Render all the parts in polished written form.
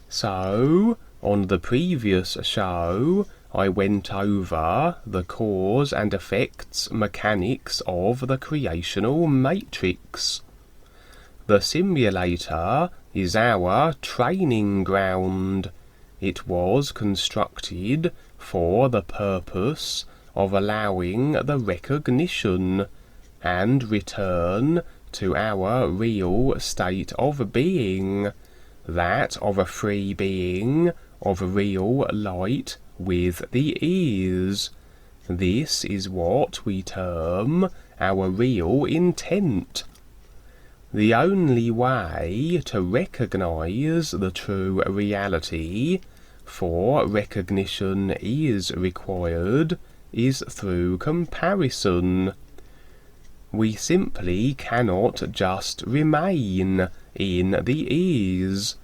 So, on the previous show, I went over the cause and effects mechanics of the creational matrix. The simulator is our training ground. It was constructed for the purpose of allowing the recognition and return to our real state of being, that of a free being of real light with the ears. This is what we term our real intent. The only way to recognize the true reality, for recognition is required, is through comparison. We simply cannot just remain in the ease.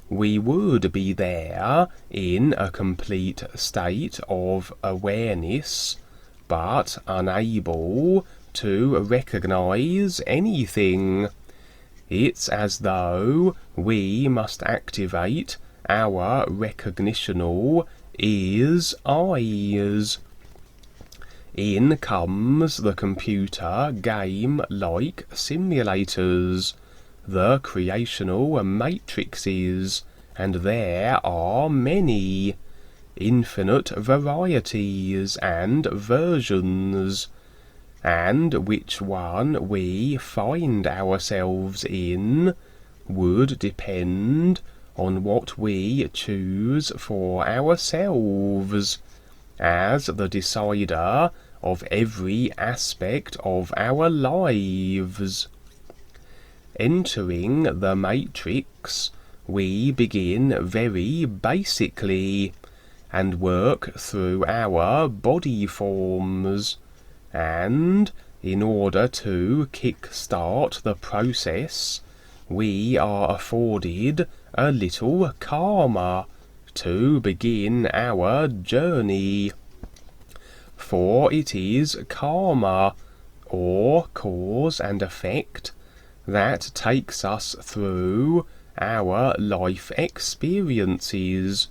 We would be there in a complete state of awareness, but unable to recognize anything. It's as though we must activate our recognitional eyes. In comes the computer game-like simulators, the creational matrices, and there are many, infinite varieties and versions, and which one we find ourselves in would depend on what we choose for ourselves as the decider of every aspect of our lives. Entering the matrix, we begin very basically and work through our body forms, and in order to kick-start the process, we are afforded a little karma to begin our journey. For it is karma, or cause and effect, that takes us through our life experiences.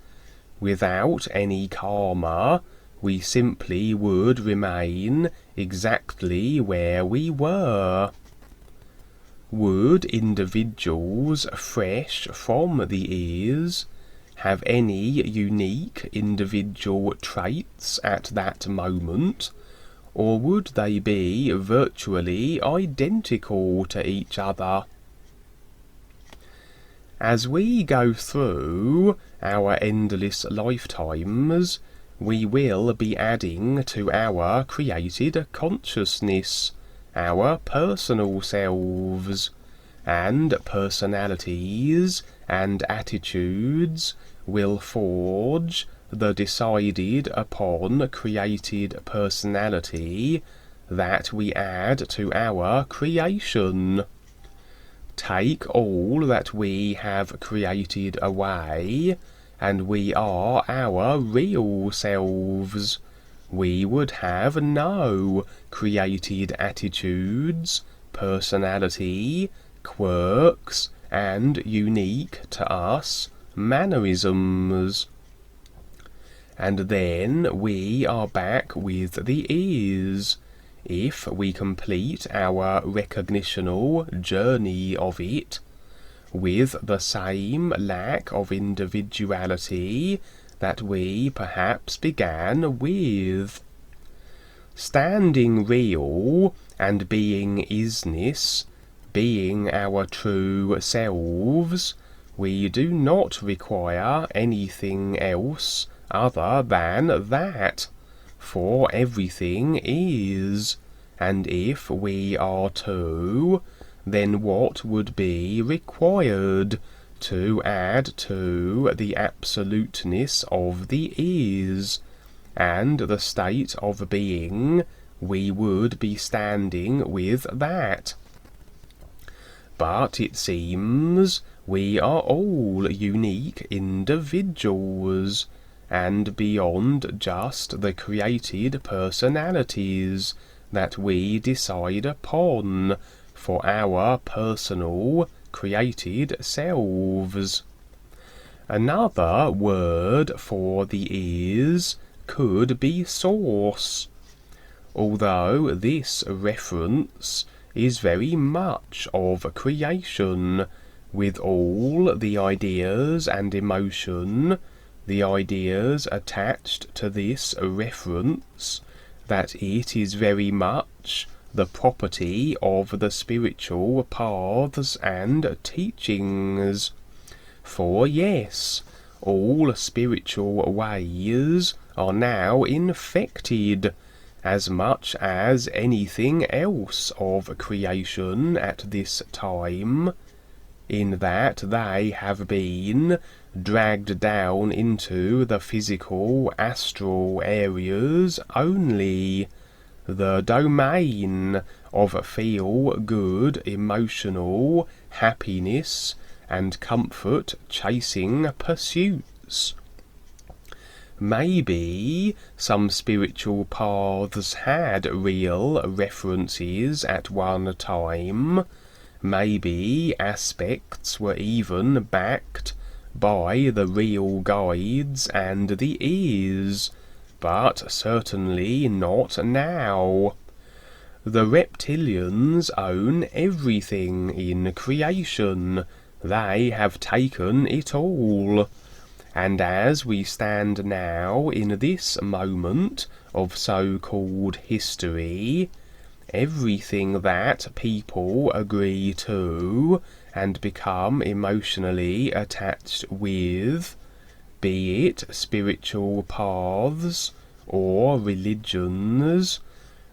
Without any karma, we simply would remain exactly where we were. Would individuals fresh from the ears have any unique individual traits at that moment, or would they be virtually identical to each other? As we go through our endless lifetimes, we will be adding to our created consciousness, our personal selves, and personalities and attitudes will forge the decided upon created personality that we add to our creation. Take all that we have created away, and we are our real selves. We would have no created attitudes, personality, quirks, and unique to us mannerisms. And then we are back with the ears, if we complete our recognitional journey of it, with the same lack of individuality that we perhaps began with. Standing real and being isness, being our true selves, we do not require anything else other than that, for everything is, and if we are two, then what would be required to add to the absoluteness of the is, and the state of being, we would be standing with that. But it seems we are all unique individuals, and beyond just the created personalities that we decide upon for our personal created selves. Another word for the ears could be source, although this reference is very much of creation, with all the ideas and emotion, the ideas attached to this reference, that it is very much the property of the spiritual paths and teachings. For yes, all spiritual ways are now infected, as much as anything else of creation at this time, in that they have been dragged down into the physical astral areas only, the domain of feel-good emotional happiness and comfort-chasing pursuits. Maybe some spiritual paths had real references at one time. Maybe aspects were even backed by the real guides and the ears, but certainly not now. The reptilians own everything in creation. They have taken it all. And as we stand now in this moment of so-called history, everything that people agree to and become emotionally attached with, be it spiritual paths or religions,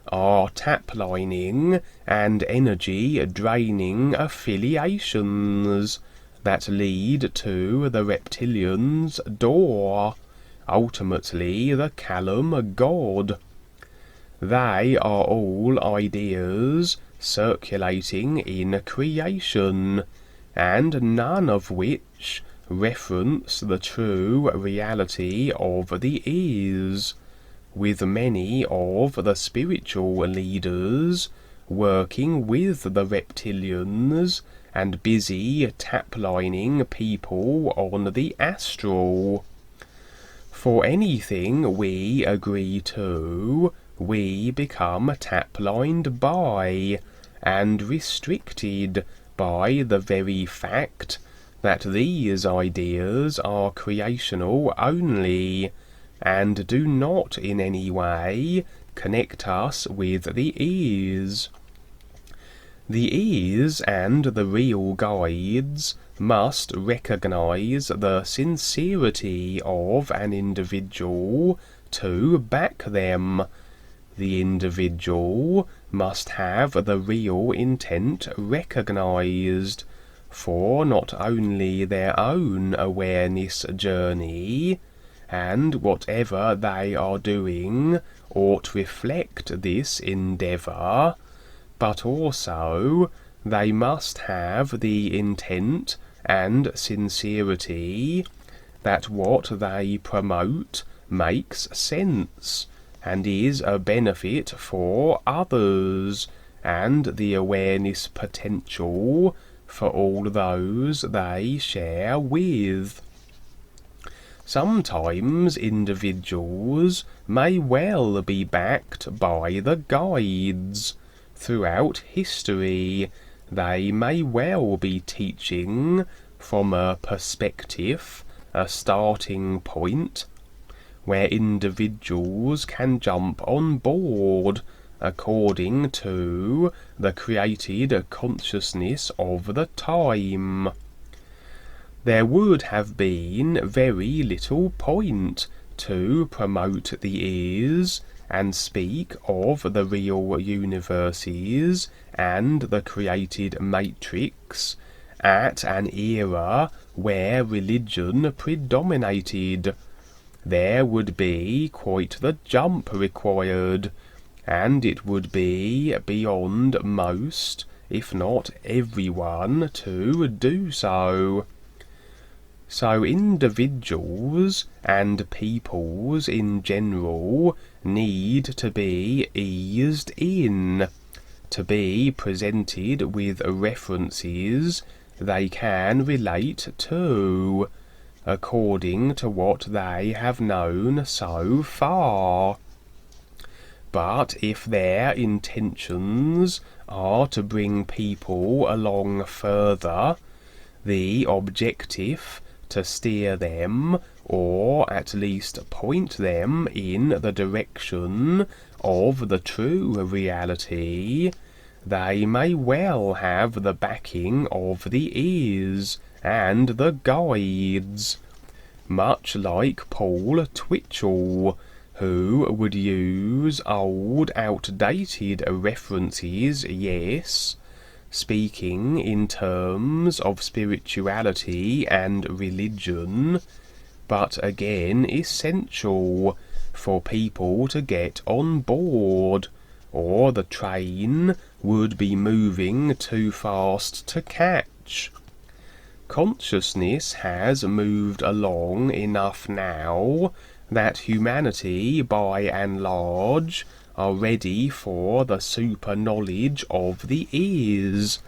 are tap-lining and energy-draining affiliations that lead to the reptilians' door, ultimately the Callum God. They are all ideas circulating in creation, and none of which reference the true reality of the ears, with many of the spiritual leaders working with the reptilians and busy tap-lining people on the astral. For anything we agree to, we become tap-lined by, and restricted by the very fact that these ideas are creational only, and do not in any way connect us with the ears. The ears and the real guides must recognize the sincerity of an individual to back them. The individual must have the real intent recognized, for not only their own awareness journey, and whatever they are doing ought reflect this endeavour, but also they must have the intent and sincerity that what they promote makes sense and is a benefit for others, and the awareness potential for all those they share with. Sometimes individuals may well be backed by the guides. Throughout history, they may well be teaching from a perspective, a starting point, where individuals can jump on board according to the created consciousness of the time. There would have been very little point to promote the ears and speak of the real universes and the created matrix at an era where religion predominated. There would be quite the jump required, and it would be beyond most, if not everyone, to do so. So individuals and peoples in general need to be eased in, to be presented with references they can relate to, according to what they have known so far. But if their intentions are to bring people along further, the objective to steer them, or at least point them in the direction of the true reality, they may well have the backing of the ears and the guides, much like Paul Twitchell, who would use old, outdated references, yes, speaking in terms of spirituality and religion, but again essential for people to get on board, or the train would be moving too fast to catch. Consciousness has moved along enough now that humanity, by and large, are ready for the super knowledge of the ears.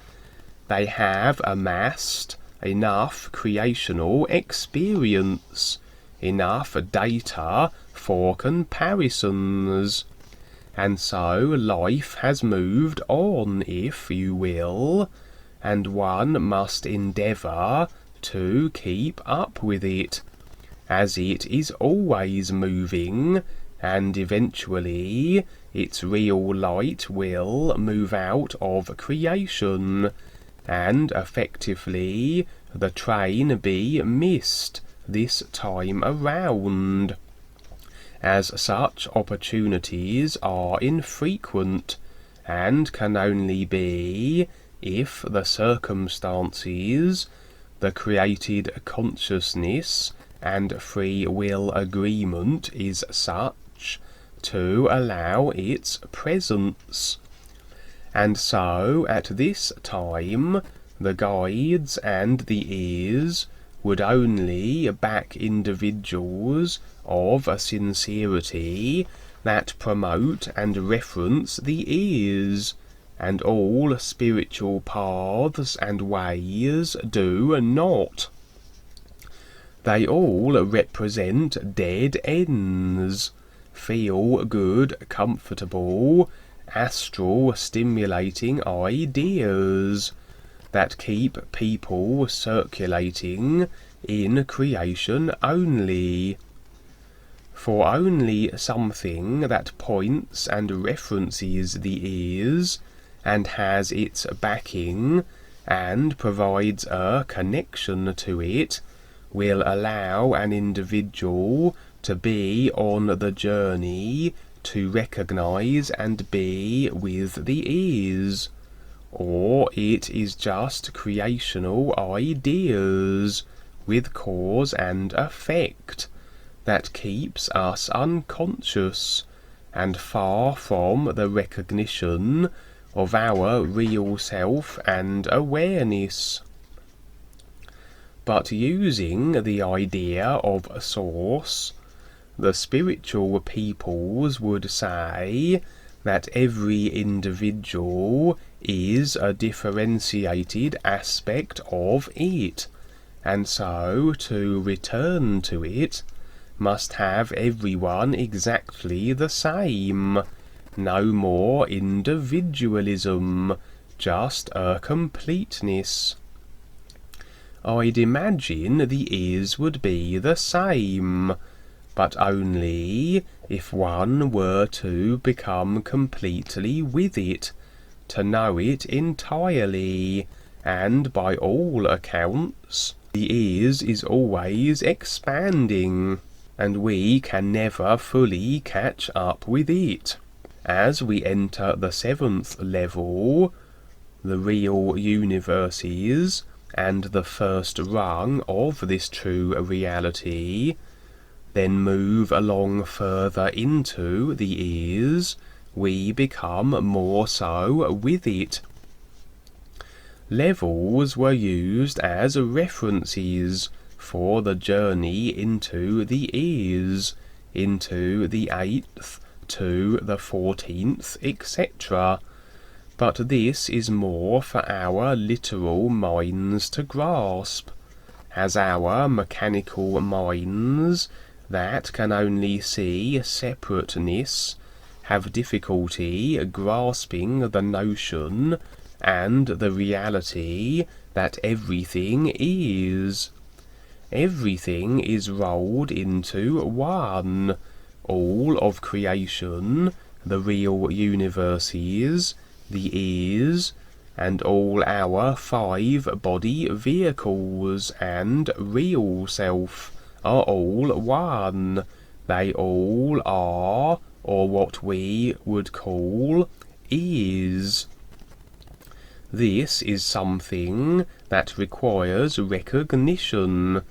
They have amassed enough creational experience, enough data for comparisons, and so life has moved on, if you will, and one must endeavour to keep up with it, as it is always moving, and eventually its real light will move out of creation, and effectively the train be missed this time around. As such opportunities are infrequent, and can only be if the circumstances, the created consciousness and free will agreement is such to allow its presence. And so at this time the guides and the ears would only back individuals of a sincerity that promote and reference the ears, and all spiritual paths and ways do not. They all represent dead ends, feel good, comfortable, astral stimulating ideas that keep people circulating in creation only. For only something that points and references the ears, and has its backing, and provides a connection to it, will allow an individual to be on the journey to recognize and be with the ears, or it is just creational ideas with cause and effect that keeps us unconscious and far from the recognition of our real self and awareness. But using the idea of a source, the spiritual peoples would say that every individual is a differentiated aspect of it, and so to return to it must have everyone exactly the same. No more individualism, just a completeness. I'd imagine the ears would be the same, but only if one were to become completely with it, to know it entirely, and by all accounts, the ears is always expanding, and we can never fully catch up with it. As we enter the 7th level, the real universes, and the first rung of this true reality, then move along further into the ears, we become more so with it. Levels were used as references for the journey into the ears, into the 8th to the 14th, etc. But this is more for our literal minds to grasp, as our mechanical minds that can only see separateness have difficulty grasping the notion and the reality that everything is. Everything is rolled into one. All of creation, the real universes, the is, and all our 5 body vehicles and real self are all one. They all are, or what we would call, is. This is something that requires recognition.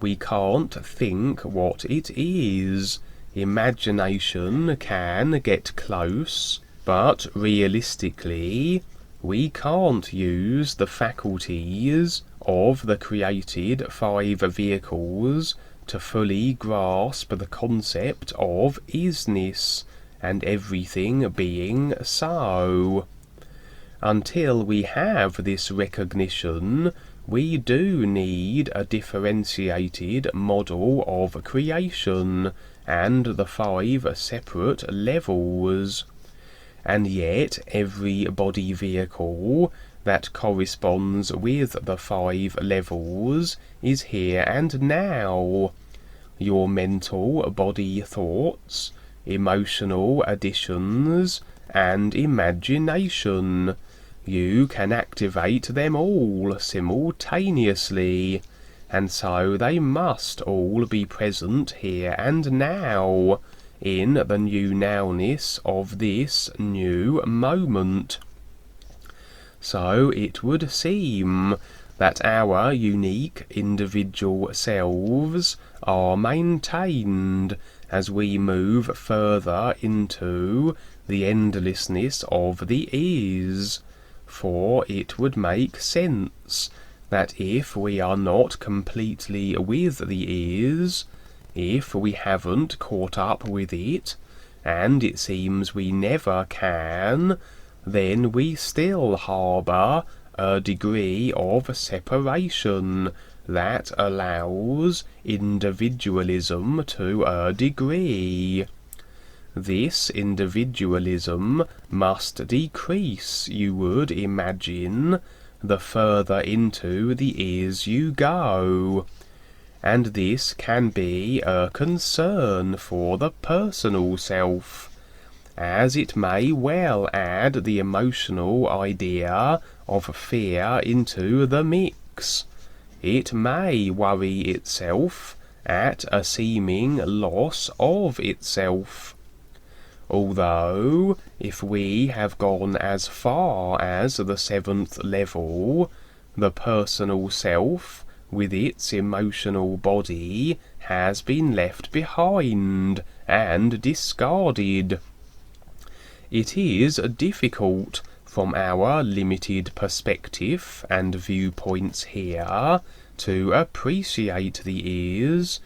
We can't think what it is. Imagination can get close, but realistically, we can't use the faculties of the created 5 vehicles to fully grasp the concept of isness and everything being so. Until we have this recognition, we do need a differentiated model of creation and the 5 separate levels. And yet every body vehicle that corresponds with the 5 levels is here and now. Your mental body thoughts, emotional additions, and imagination. You can activate them all simultaneously, and so they must all be present here and now, in the new nowness of this new moment. So it would seem that our unique individual selves are maintained as we move further into the endlessness of the is, for it would make sense that if we are not completely with the is, if we haven't caught up with it, and it seems we never can, then we still harbour a degree of separation that allows individualism to a degree. This individualism must decrease, you would imagine, the further into the is you go. And this can be a concern for the personal self, as it may well add the emotional idea of fear into the mix. It may worry itself at a seeming loss of itself. Although, if we have gone as far as the 7th level, the personal self, with its emotional body, has been left behind and discarded. It is difficult, from our limited perspective and viewpoints here, to appreciate the is,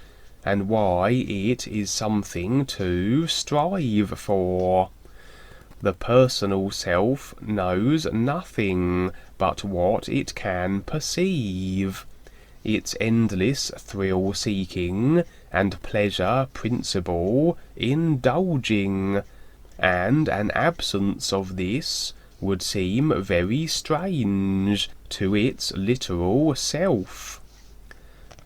and why it is something to strive for. The personal self knows nothing but what it can perceive. Its endless thrill-seeking and pleasure principle indulging, and an absence of this would seem very strange to its literal self.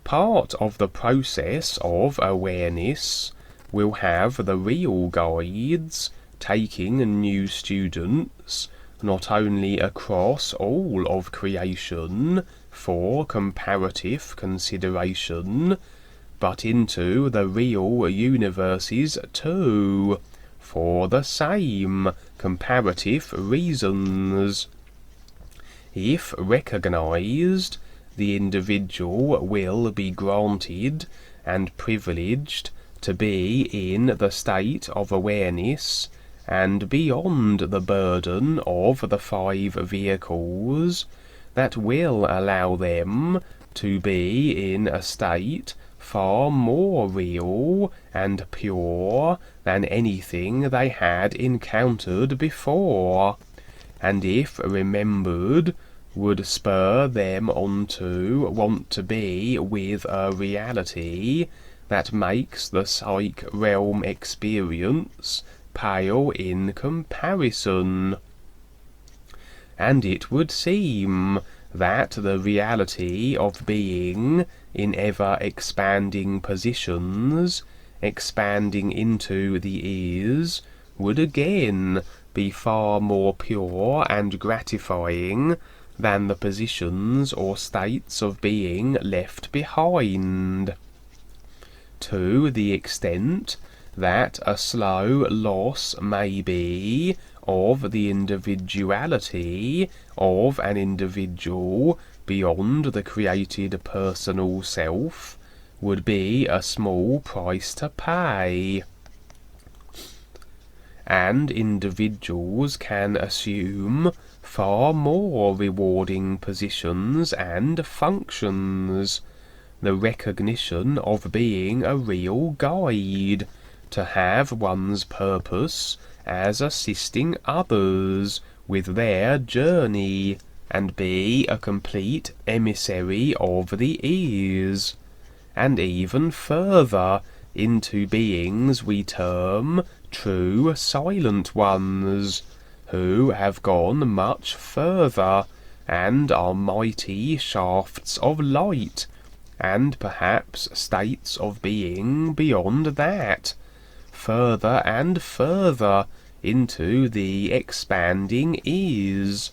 Part of the process of awareness will have the real guides taking new students not only across all of creation for comparative consideration, but into the real universes too, for the same comparative reasons. If recognized, the individual will be granted and privileged to be in the state of awareness and beyond the burden of the 5 vehicles that will allow them to be in a state far more real and pure than anything they had encountered before, and if remembered, would spur them on to want to be with a reality that makes the psych realm experience pale in comparison. And it would seem that the reality of being in ever-expanding positions, expanding into the is, would again be far more pure and gratifying than the positions or states of being left behind. To the extent that a slow loss may be of the individuality of an individual beyond the created personal self would be a small price to pay. And individuals can assume far more rewarding positions and functions. The recognition of being a real guide, to have one's purpose as assisting others with their journey, and be a complete emissary of the is, and even further into beings we term true silent ones, who have gone much further, and are mighty shafts of light, and perhaps states of being beyond that, further and further into the expanding is.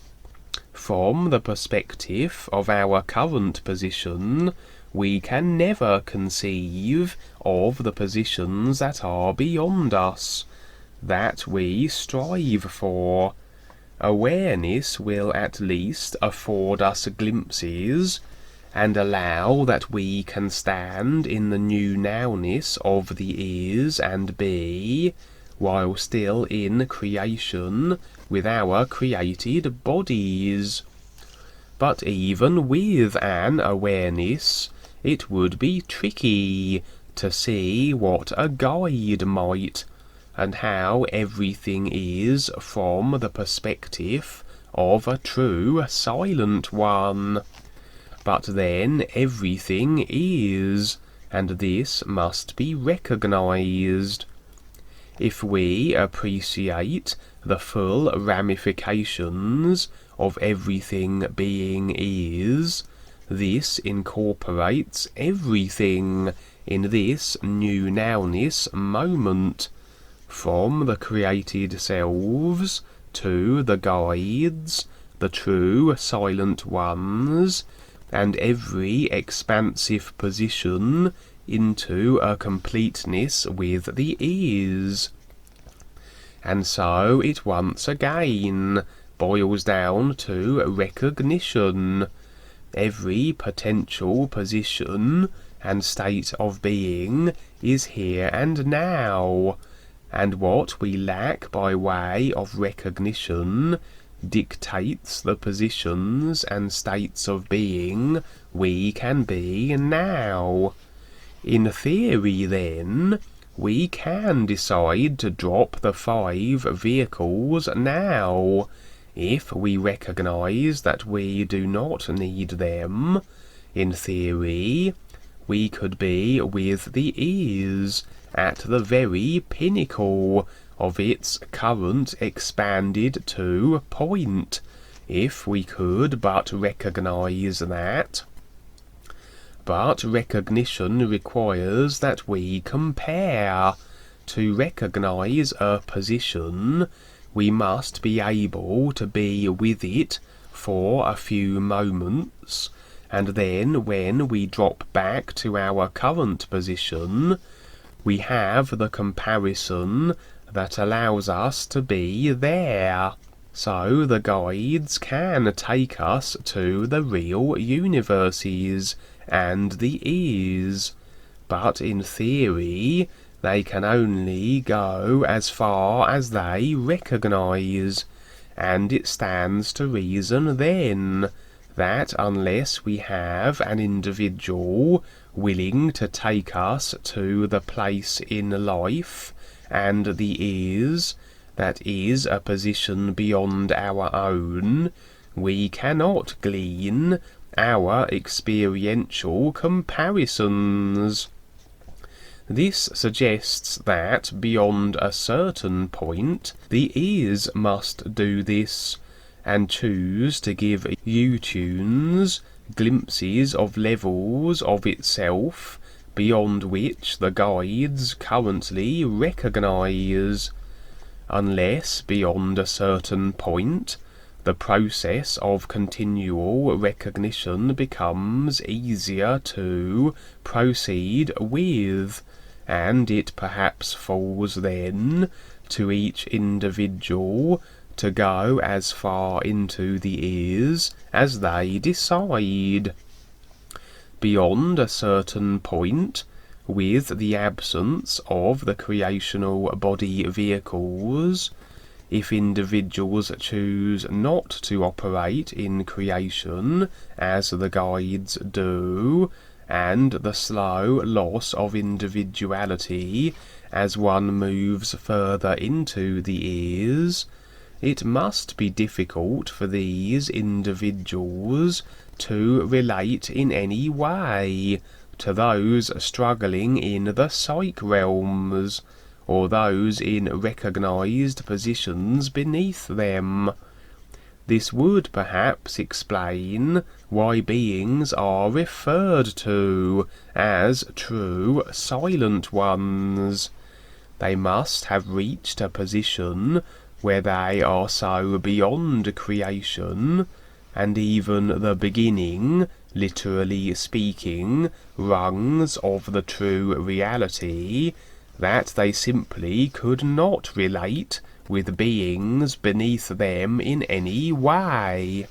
From the perspective of our current position, we can never conceive of the positions that are beyond us, that we strive for. Awareness will at least afford us glimpses, and allow that we can stand in the new nowness of the is and be, while still in creation with our created bodies. But even with an awareness, it would be tricky to see what a guide might, and how everything is from the perspective of a true silent one. But then everything is, and this must be recognized. If we appreciate the full ramifications of everything being is, this incorporates everything in this new nowness moment, from the created selves to the guides, the true silent ones, and every expansive position into a completeness with the is. And so it once again boils down to recognition. Every potential position and state of being is here and now, and what we lack by way of recognition dictates the positions and states of being we can be now. In theory, then, we can decide to drop the 5 vehicles now, if we recognize that we do not need them. In theory, we could be with the is at the very pinnacle of its current expanded to point, if we could but recognize that. But recognition requires that we compare. To recognize a position, we must be able to be with it for a few moments, and then when we drop back to our current position, we have the comparison that allows us to be there. So the guides can take us to the real universes and the is, but in theory they can only go as far as they recognize, and it stands to reason then that unless we have an individual willing to take us to the place in life and the is that is a position beyond our own, we cannot glean our experiential comparisons. This suggests that, beyond a certain point, the ears must do this, and choose to give utuns glimpses of levels of itself beyond which the guides currently recognise. Unless, beyond a certain point, the process of continual recognition becomes easier to proceed with, and it perhaps falls then to each individual to go as far into the ears as they decide. Beyond a certain point, with the absence of the creational body vehicles, if individuals choose not to operate in creation as the guides do, and the slow loss of individuality as one moves further into the ears, it must be difficult for these individuals to relate in any way to those struggling in the psych realms, or those in recognized positions beneath them. This would perhaps explain why beings are referred to as true silent ones. They must have reached a position where they are so beyond creation, and even the beginning, literally speaking, rungs of the true reality, that they simply could not relate with beings beneath them in any way.